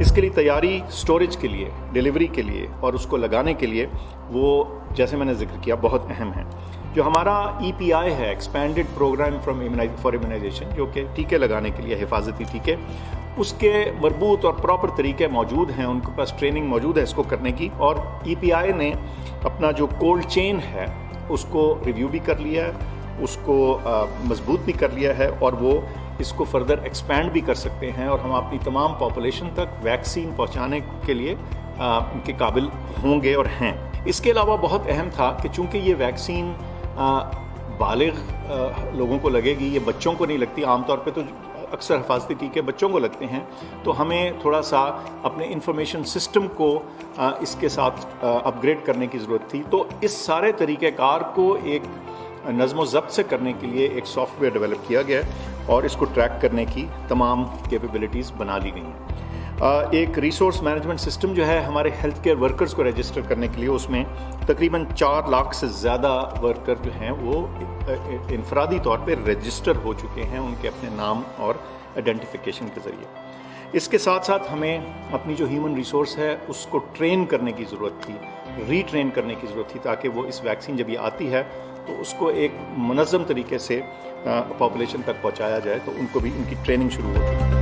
इसके लिए तैयारी, स्टोरेज के लिए, डिलीवरी के लिए और उसको लगाने के लिए वो जैसे मैंने जिक्र किया बहुत अहम है। जो हमारा EPI है, एक्सपेंडेड प्रोग्राम फॉर इम्यूनाइजेशन, जो कि टीके लगाने के लिए, हिफाजती टीके, उसके मरबूत और प्रॉपर तरीके मौजूद हैं, उनके पास ट्रेनिंग मौजूद है इसको करने की। और EPI ने अपना जो कोल्ड चेन है उसको रिव्यू भी कर लिया है, उसको मजबूत भी कर लिया है और वो इसको फर्दर एक्सपैंड भी कर सकते हैं और हम अपनी तमाम पॉपुलेशन तक वैक्सीन पहुंचाने के लिए उनके काबिल होंगे और हैं। इसके अलावा बहुत अहम था कि चूंकि ये वैक्सीन बालिग लोगों को लगेगी, ये बच्चों को नहीं लगती। आमतौर पे तो अक्सर हिफाजती टीके बच्चों को लगते हैं, तो हमें थोड़ा सा अपने इंफॉर्मेशन सिस्टम को इसके साथ अपग्रेड करने की ज़रूरत थी। तो इस सारे तरीक़ेकार को एक नज़्म ज़ब्त से करने के लिए एक सॉफ्टवेयर डेवलप किया गया और इसको ट्रैक करने की तमाम कैपेबिलिटीज़ बना ली गई हैं। एक रिसोर्स मैनेजमेंट सिस्टम जो है हमारे हेल्थ केयर वर्कर्स को रजिस्टर करने के लिए, उसमें तकरीबन 4 लाख से ज़्यादा वर्कर जो हैं वो इनफरादी तौर पे रजिस्टर हो चुके हैं उनके अपने नाम और आइडेंटिफिकेशन के ज़रिए। इसके साथ साथ हमें अपनी जो ह्यूमन रिसोर्स है उसको ट्रेन करने की ज़रूरत थी, रीट्रेन करने की ज़रूरत थी, ताकि वो इस वैक्सीन जब ये आती है तो उसको एक मुनज़्ज़म तरीके से पॉपुलेशन तक पहुंचाया जाए, तो उनको भी उनकी ट्रेनिंग शुरू होती है।